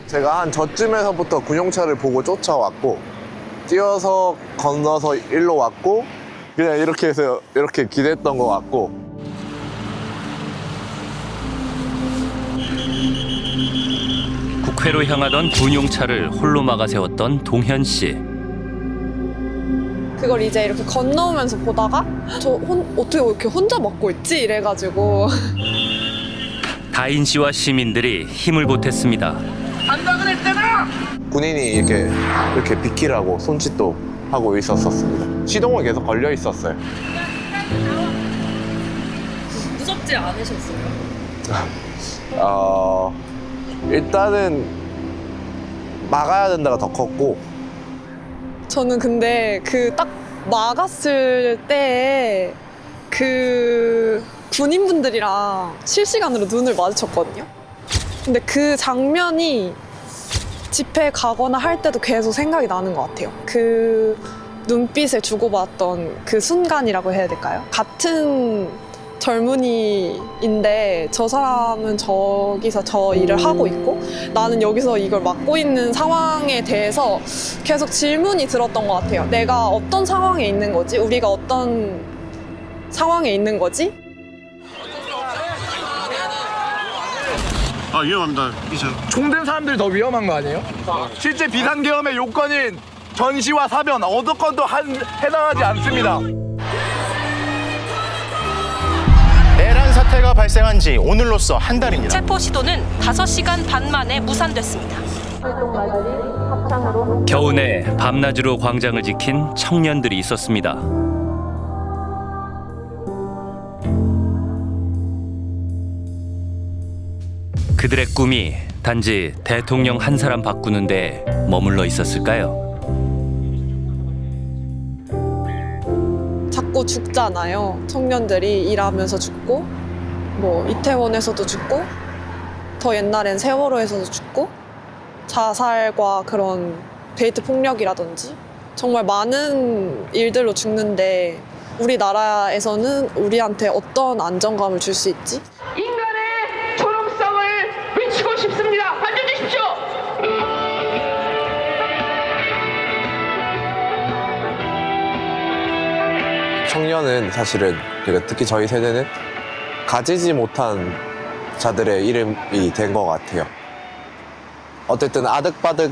제가 한 저쯤에서부터 군용차를 보고 쫓아왔고 뛰어서 건너서 일로 왔고 그냥 이렇게 해서 이렇게 기대했던 것 같고. 국회로 향하던 군용차를 홀로 막아 세웠던 동현 씨. 그걸 이제 이렇게 건너오면서 보다가 어떻게 이렇게 혼자 먹고 있지? 이래가지고 다인 씨와 시민들이 힘을 보탰습니다. 군인이 이렇게 비키라고 손짓도 하고 있었습니다. 시동을 계속 걸려 있었어요. 무섭지 않으셨어요? 일단은 막아야 된다가 더 컸고. 저는 근데 그 딱 막았을 때 그 군인분들이랑 실시간으로 눈을 마주쳤거든요. 근데 그 장면이 집회 가거나 할 때도 계속 생각이 나는 것 같아요. 그 눈빛을 주고받았던 그 순간이라고 해야 될까요? 같은 젊은이인데 저 사람은 저기서 저 일을 하고 있고 나는 여기서 이걸 맡고 있는 상황에 대해서 계속 질문이 들었던 것 같아요. 내가 어떤 상황에 있는 거지? 우리가 어떤 상황에 있는 거지? 아, 위험합니다. 총든 사람들이 더 위험한 거 아니에요? 실제 비상계엄의 요건인 전시와 사변 어느 건도 해당하지 않습니다. 내란 사태가 발생한 지 오늘로써 한 달입니다. 체포 시도는 5시간 반 만에 무산됐습니다. 겨우내 밤낮으로 광장을 지킨 청년들이 있었습니다. 그들의 꿈이 단지 대통령 한 사람 바꾸는데 머물러 있었을까요? 자꾸 죽잖아요. 청년들이 일하면서 죽고 뭐 이태원에서도 죽고 더 옛날엔 세월호에서도 죽고 자살과 그런 데이트 폭력이라든지 정말 많은 일들로 죽는데 우리나라에서는 우리한테 어떤 안정감을 줄 수 있지? 인간의 존엄성을 외치고 싶습니다. 앉아주십시오. 청년은 사실은 특히 저희 세대는 가지지 못한 자들의 이름이 된 것 같아요. 어쨌든 아득바득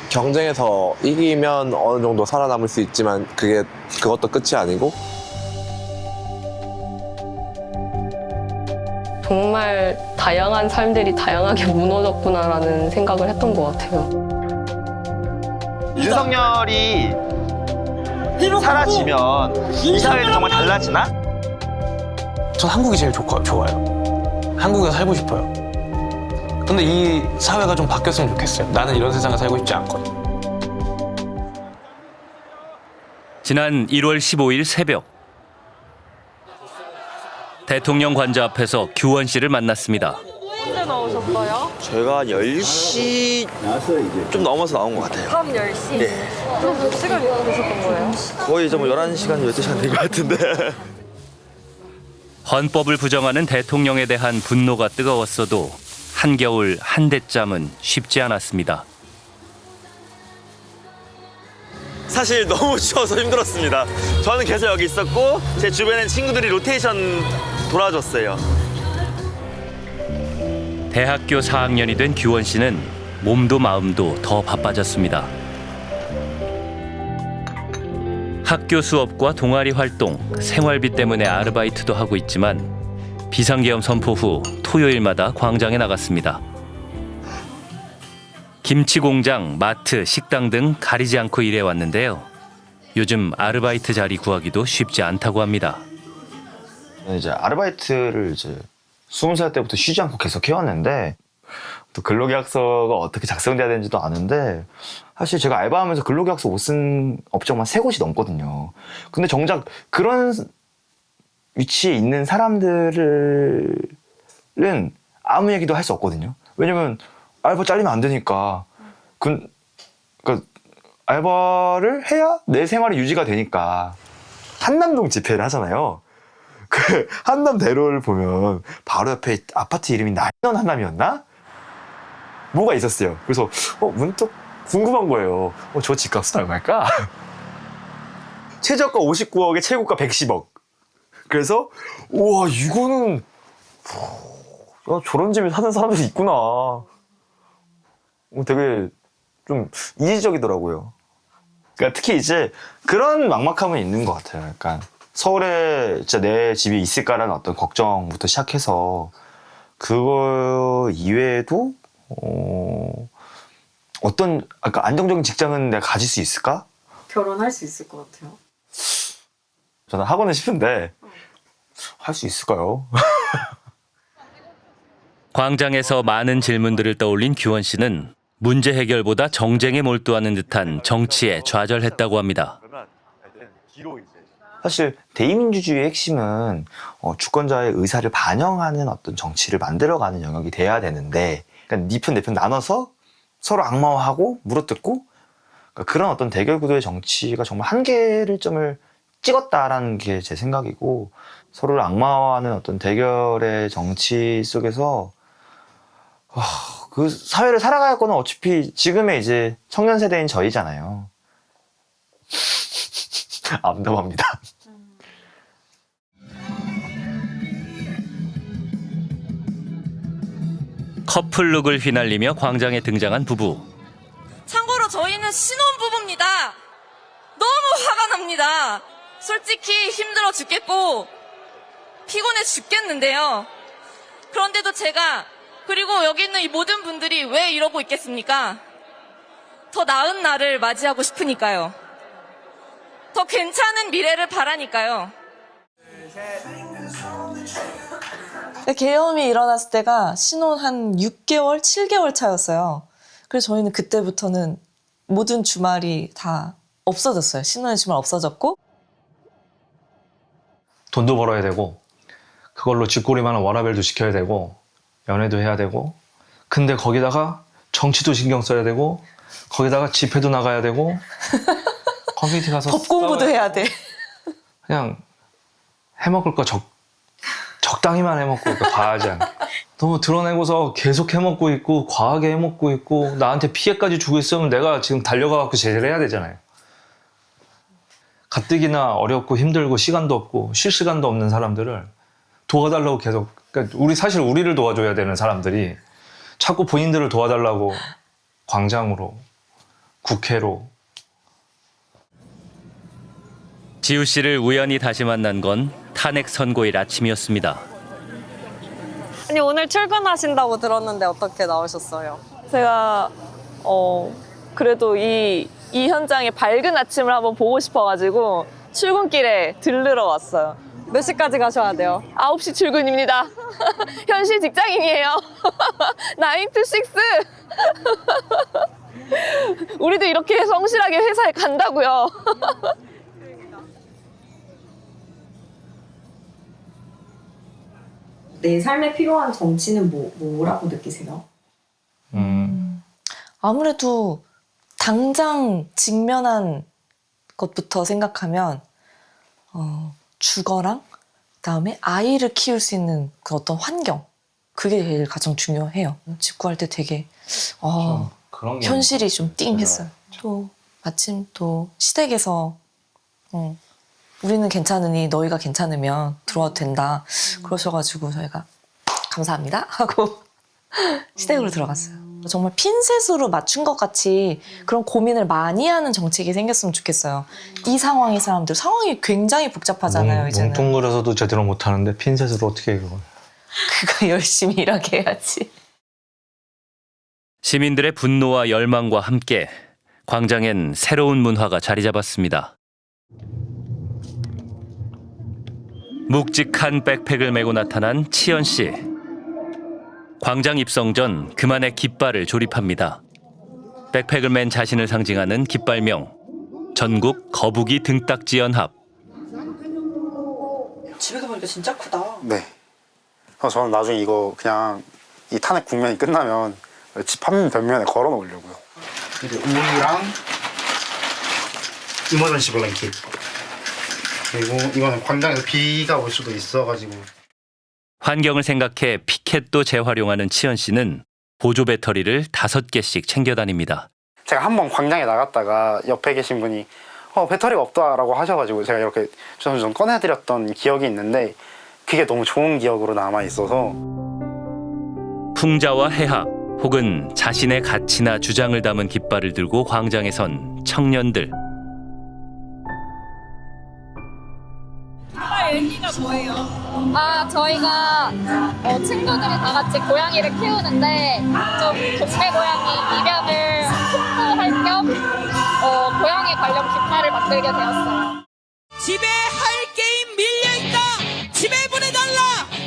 경쟁에서 이기면 어느 정도 살아남을 수 있지만 그것도 끝이 아니고. 정말 다양한 삶들이 다양하게 무너졌구나라는 생각을 했던 것 같아요. 윤석열이 사라지면 이 사회는 정말 달라지나? 전 한국이 제일 좋아요. 한국에서 살고 싶어요. 근데 이 사회가 좀 바뀌었으면 좋겠어요. 나는 이런 세상에 살고 싶지 않거든. 지난 1월 15일 새벽 대통령 관저 앞에서 규원 씨를 만났습니다. 언제 나오셨어요? 저희가 한 10시 좀 넘어서 나온 것 같아요. 밤 10시? 네. 그럼 몇 시간 있으셨던 거예요? 거의 좀 11시간, 12시간 된 것 같은데. 헌법을 부정하는 대통령에 대한 분노가 뜨거웠어도 한겨울 한대짬은 쉽지 않았습니다. 사실 너무 추워서 힘들었습니다. 저는 계속 여기 있었고 제 주변엔 친구들이 로테이션 돌아줬어요. 대학교 4학년이 된 규원 씨는 몸도 마음도 더 바빠졌습니다. 학교 수업과 동아리 활동, 생활비 때문에 아르바이트도 하고 있지만 비상계엄 선포 후 토요일마다 광장에 나갔습니다. 김치 공장, 마트, 식당 등 가리지 않고 일해왔는데요. 요즘 아르바이트 자리 구하기도 쉽지 않다고 합니다. 이제 아르바이트를 20살 때부터 쉬지 않고 계속 해왔는데 또 근로계약서가 어떻게 작성돼야 되는지도 아는데 사실 제가 알바하면서 근로계약서 못 쓴 업종만 3곳이 넘거든요. 근데 정작 그런 위치에 있는 사람들은 아무 얘기도 할 수 없거든요. 왜냐면 알바 잘리면 안 되니까. 그러니까 알바를 해야 내 생활이 유지가 되니까. 한남동 집회를 하잖아요. 그 한남 대로를 보면 바로 옆에 아파트 이름이 나인원 한남이었나? 뭐가 있었어요. 그래서 문득 궁금한 거예요. 저 집값은 얼마일까? 최저가 59억에 최고가 110억. 그래서 우와 이거는 야, 저런 집에 사는 사람들이 있구나. 되게 좀 이지적이더라고요. 그러니까 특히 이제 그런 막막함은 있는 것 같아요. 약간 서울에 진짜 내 집이 있을까라는 어떤 걱정부터 시작해서 그거 이외에도 어떤 아까 안정적인 직장은 내가 가질 수 있을까? 결혼할 수 있을 것 같아요. 저는 하고는 싶은데 할 수 있을까요? 광장에서 많은 질문들을 떠올린 규원 씨는 문제 해결보다 정쟁에 몰두하는 듯한 정치에 좌절했다고 합니다. 사실 대의민주주의의 핵심은 주권자의 의사를 반영하는 어떤 정치를 만들어가는 영역이 돼야 되는데, 그러니까 네 편 내 편 나눠서 서로 악마화하고 물어뜯고, 그러니까 그런 어떤 대결 구도의 정치가 정말 한계를 점을 찍었다라는 게 제 생각이고, 서로를 악마화하는 어떤 대결의 정치 속에서 그 사회를 살아갈 거는 어차피 지금의 이제 청년 세대인 저희잖아요. 암담합니다. 커플룩을 휘날리며 광장에 등장한 부부. 참고로 저희는 신혼부부입니다. 너무 화가 납니다. 솔직히 힘들어 죽겠고 피곤해 죽겠는데요. 그런데도 제가, 그리고 여기 있는 이 모든 분들이 왜 이러고 있겠습니까? 더 나은 날을 맞이하고 싶으니까요. 더 괜찮은 미래를 바라니까요. 계엄이 일어났을 때가 신혼 한 6개월, 7개월 차였어요. 그래서 저희는 그때부터는 모든 주말이 다 없어졌어요. 신혼의 주말 없어졌고. 돈도 벌어야 되고 그걸로 집꼬리 많은 워라밸도 지켜야 되고 연애도 해야 되고, 근데 거기다가 정치도 신경 써야 되고 거기다가 집회도 나가야 되고 커뮤니티 가서 법 공부도 해야 돼. 그냥 해먹을 거 적당히만 해먹고 과하지 않게. 너무 드러내고서 계속 해먹고 있고 과하게 해먹고 있고 나한테 피해까지 주고 있으면 내가 지금 달려가갖고 제재를 해야 되잖아요. 가뜩이나 어렵고 힘들고 시간도 없고 쉴 시간도 없는 사람들을 도와달라고 계속, 그러니까 사실 우리를 도와줘야 되는 사람들이 자꾸 본인들을 도와달라고 광장으로, 국회로. 지우 씨를 우연히 다시 만난 건 탄핵 선고일 아침이었습니다. 아니, 오늘 출근하신다고 들었는데 어떻게 나오셨어요? 제가 그래도 이 현장의 밝은 아침을 한번 보고 싶어가지고 출근길에 들르러 왔어요. 몇 시까지 가셔야 돼요? 9시 출근입니다. 현실 직장인이에요. 9 to 6. 우리도 이렇게 성실하게 회사에 간다고요. 내 삶에 필요한 정치는 뭐라고 느끼세요? 아무래도 당장 직면한 것부터 생각하면 주거랑 그다음에 아이를 키울 수 있는 그 어떤 환경, 그게 제일 가장 중요해요. 집 구할 때 되게 현실이 좀 띵했어요. 또 마침 또 시댁에서 우리는 괜찮으니 너희가 괜찮으면 들어와도 된다 그러셔가지고 저희가 감사합니다 하고 시댁으로 들어갔어요. 정말 핀셋으로 맞춘 것 같이 그런 고민을 많이 하는 정책이 생겼으면 좋겠어요. 이 상황의 사람들, 상황이 굉장히 복잡하잖아요. 이제는. 뭉뚱그려서도 제대로 못하는데 핀셋으로 어떻게 해 그걸. 그거 열심히 일하게 해야지. 시민들의 분노와 열망과 함께 광장엔 새로운 문화가 자리 잡았습니다. 묵직한 백팩을 메고 나타난 치연 씨. 광장 입성 전 그만의 깃발을 조립합니다. 백팩을 맨 자신을 상징하는 깃발명, 전국 거북이 등딱지 연합. 집에 가보니까 진짜 크다. 네. 그래서 저는 나중에 이거 그냥 이 탄핵 국면이 끝나면 집 한 벽면에 걸어 놓으려고요. 우유랑 이머전시 블랭킷. 그리고 이거는 광장에서 비가 올 수도 있어가지고. 환경을 생각해 피켓도 재활용하는 치연 씨는 보조 배터리를 5개씩 챙겨 다닙니다. 제가 한번 광장에 나갔다가 옆에 계신 분이 배터리가 없다라고 하셔가지고 제가 이렇게 좀 꺼내드렸던 기억이 있는데 그게 너무 좋은 기억으로 남아있어서. 풍자와 해학 혹은 자신의 가치나 주장을 담은 깃발을 들고 광장에 선 청년들. 깃발 의미가 뭐예요? 저희가 친구들이 다 같이 고양이를 키우는데 좀 동네 고양이 입양을 홍보할 겸 고양이 관련 깃발을 만들게 되었어요. 집에 할 게임 밀려있다. 집에 보내달라.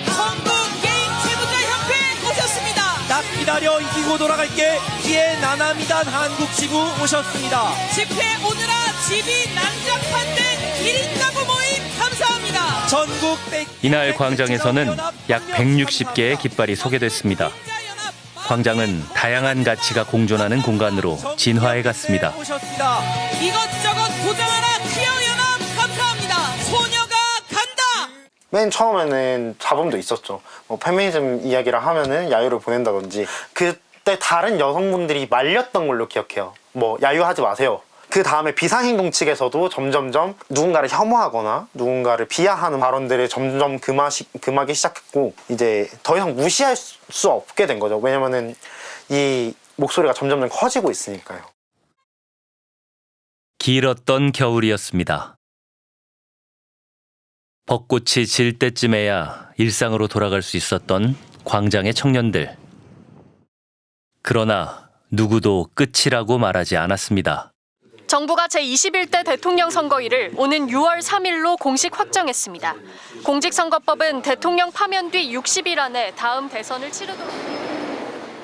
전국 게임 제보자 협회 오셨습니다. 나 기다려 이기고 돌아갈게. 기에 나나미단 한국 지부 오셨습니다. 집회 오느라 집이 난장판된 1인 가구 모임 감사합니다. 전국 이날 광장에서는 약 160개의 깃발이 소개됐습니다. 광장은 다양한 가치가 공존하는 공간으로 진화해 갔습니다. 이것저것 도전하라 티어연합 감사합니다. 소녀가 간다. 맨 처음에는 잡음도 있었죠. 페미니즘 이야기를 하면은 야유를 보낸다든지 그때 다른 여성분들이 말렸던 걸로 기억해요. 야유하지 마세요. 그 다음에 비상행동 측에서도 점점점 누군가를 혐오하거나 누군가를 비하하는 발언들을 점점 금하기 시작했고 이제 더 이상 무시할 수 없게 된 거죠. 왜냐면은 이 목소리가 점점 커지고 있으니까요. 길었던 겨울이었습니다. 벚꽃이 질 때쯤에야 일상으로 돌아갈 수 있었던 광장의 청년들. 그러나 누구도 끝이라고 말하지 않았습니다. 정부가 제21대 대통령 선거일을 오는 6월 3일로 공식 확정했습니다. 공직선거법은 대통령 파면 뒤 60일 안에 다음 대선을 치르도록.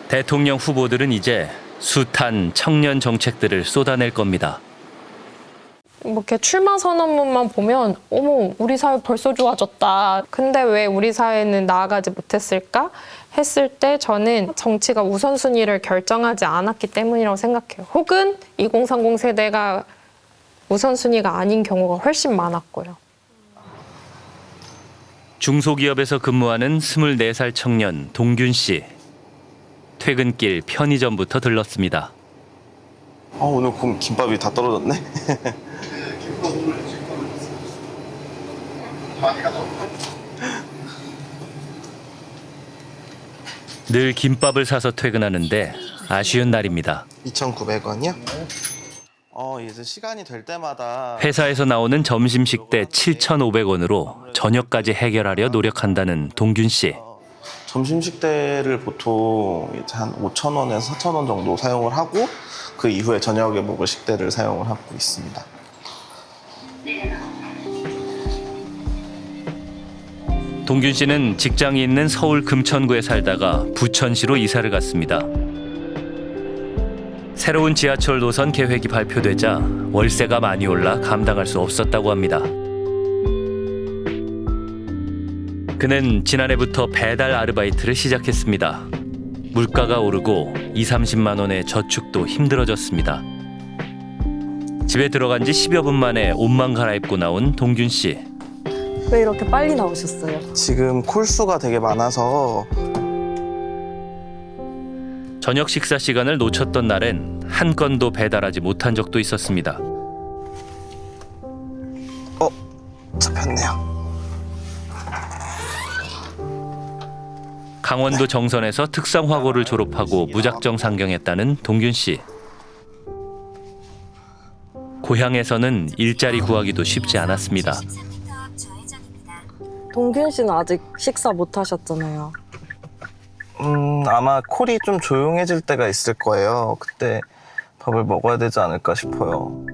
대통령 후보들은 이제 숱한 청년 정책들을 쏟아낼 겁니다. 이렇게 출마 선언문만 보면 어머 우리 사회 벌써 좋아졌다. 근데 왜 우리 사회는 나아가지 못했을까? 했을 때 저는 정치가 우선순위를 결정하지 않았기 때문이라고 생각해요. 혹은 2030 세대가 우선순위가 아닌 경우가 훨씬 많았고요. 중소기업에서 근무하는 24살 청년 동균 씨. 퇴근길 편의점부터 들렀습니다. 오늘 김밥이 다 떨어졌네. 늘 김밥을 사서 퇴근하는데 아쉬운 날입니다. 2,900원이요? 이제 시간이 될 때마다 회사에서 나오는 점심 식대 7,500원으로 저녁까지 해결하려 노력한다는 동균 씨. 점심 식대를 보통 이제 한 5,000원에서 4,000원 정도 사용을 하고 그 이후에 저녁에 먹을 식대를 사용을 하고 있습니다. 동균 씨는 직장이 있는 서울 금천구에 살다가 부천시로 이사를 갔습니다. 새로운 지하철 노선 계획이 발표되자 월세가 많이 올라 감당할 수 없었다고 합니다. 그는 지난해부터 배달 아르바이트를 시작했습니다. 물가가 오르고 20-30만 원의 저축도 힘들어졌습니다. 집에 들어간 지 10여 분 만에 옷만 갈아입고 나온 동균 씨. 왜 이렇게 빨리 나오셨어요? 지금 콜수가 되게 많아서 저녁 식사 시간을 놓쳤던 날엔 한 건도 배달하지 못한 적도 있었습니다. 잡혔네요. 강원도 정선에서 특성화고를 졸업하고 무작정 상경했다는 동균 씨. 고향에서는 일자리 구하기도 쉽지 않았습니다. 동균 씨는 아직 식사 못 하셨잖아요. 아마 콜이 좀 조용해질 때가 있을 거예요. 그때 밥을 먹어야 되지 않을까 싶어요.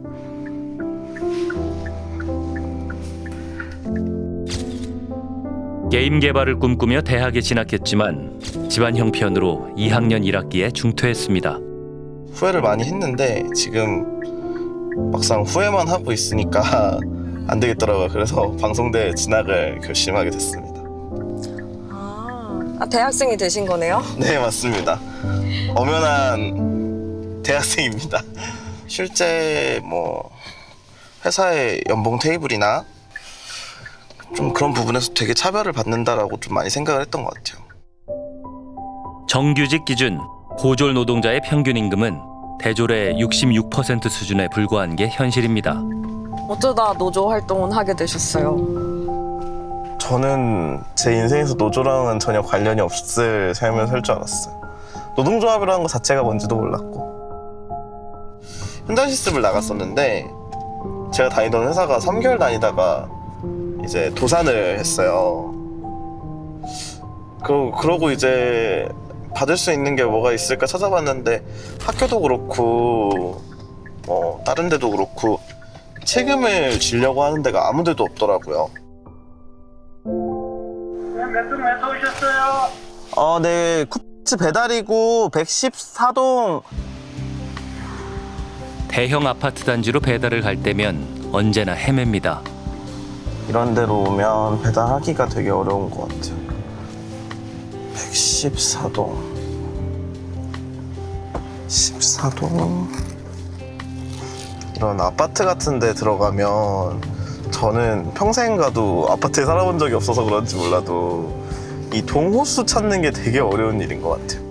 게임 개발을 꿈꾸며 대학에 진학했지만 집안 형편으로 2학년 1학기에 중퇴했습니다. 후회를 많이 했는데 지금 막상 후회만 하고 있으니까 안 되겠더라고요. 그래서 방송대에 진학을 결심하게 됐습니다. 대학생이 되신 거네요? 네, 맞습니다. 엄연한 대학생입니다. 실제 회사의 연봉 테이블이나 좀 그런 부분에서 되게 차별을 받는다라고 좀 많이 생각을 했던 것 같아요. 정규직 기준 고졸 노동자의 평균 임금은 대졸의 66% 수준에 불과한 게 현실입니다. 어쩌다 노조 활동은 하게 되셨어요? 저는 제 인생에서 노조랑은 전혀 관련이 없을 삶을 살 줄 알았어요. 노동조합이라는 것 자체가 뭔지도 몰랐고. 현장 실습을 나갔었는데 제가 다니던 회사가 3개월 다니다가 이제 도산을 했어요. 그러고 이제 받을 수 있는 게 뭐가 있을까 찾아봤는데 학교도 그렇고 다른 데도 그렇고 책임을 지려고 하는 데가 아무 데도 없더라고요. 몇 오셨어요? 네, 쿠츠 배달이고 114동. 대형 아파트 단지로 배달을 갈 때면 언제나 헤맵니다. 이런 데로 오면 배달하기가 되게 어려운 것 같아요. 114동. 14동. 이런 아파트 같은 데 들어가면 저는 평생 가도 아파트에 살아본 적이 없어서 그런지 몰라도 이 동호수 찾는 게 되게 어려운 일인 것 같아요.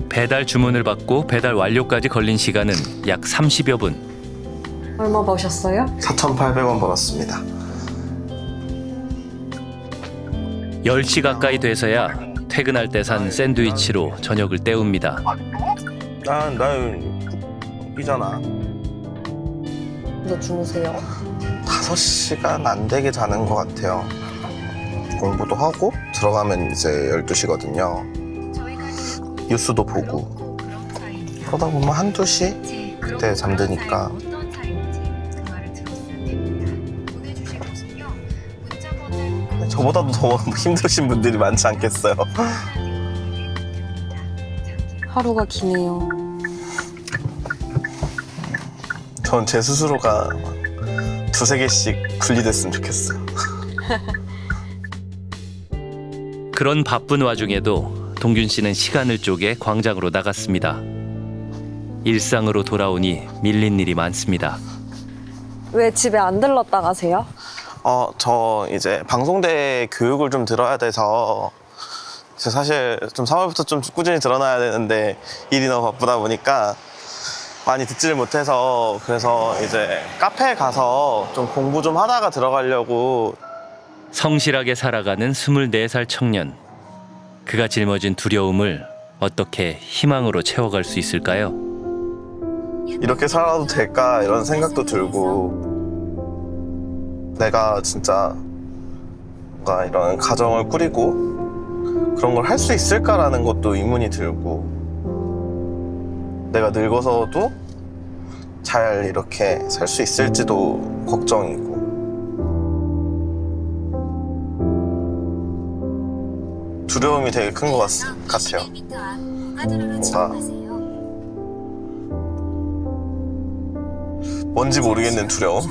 배달 주문을 받고 배달 완료까지 걸린 시간은 약 30여 분. 얼마 버셨어요? 4,800원 벌었습니다. 10시 가까이 돼서야 퇴근할 때 산 샌드위치로 저녁을 때웁니다. 난 웃기잖아. 너 주무세요? 5시간 안 되게 자는 것 같아요. 공부도 하고 들어가면 이제 12시거든요. 뉴스도 보고 그러다 보면 1-2시? 그때 잠드니까. 저보다도 더 힘드신 분들이 많지 않겠어요? 하루가 기네요. 전 제 스스로가 2-3개씩 분리됐으면 좋겠어요. 그런 바쁜 와중에도 동균 씨는 시간을 쪼개 광장으로 나갔습니다. 일상으로 돌아오니 밀린 일이 많습니다. 왜 집에 안 들렀다 가세요? 저 이제 방송대 교육을 좀 들어야 돼서 사실 좀 3월부터 좀 꾸준히 들어놔야 되는데 일이 너무 바쁘다 보니까 많이 듣지를 못해서 그래서 이제 카페에 가서 좀 공부 좀 하다가 들어가려고. 성실하게 살아가는 24살 청년. 그가 짊어진 두려움을 어떻게 희망으로 채워갈 수 있을까요? 이렇게 살아도 될까 이런 생각도 들고 내가 진짜 뭔가 이런 가정을 꾸리고 그런 걸 할 수 있을까라는 것도 의문이 들고 내가 늙어서도 잘 이렇게 살 수 있을지도 걱정이고. 두려움이 되게 큰 것 같아요. 뭔가 뭔지 모르겠는 두려움.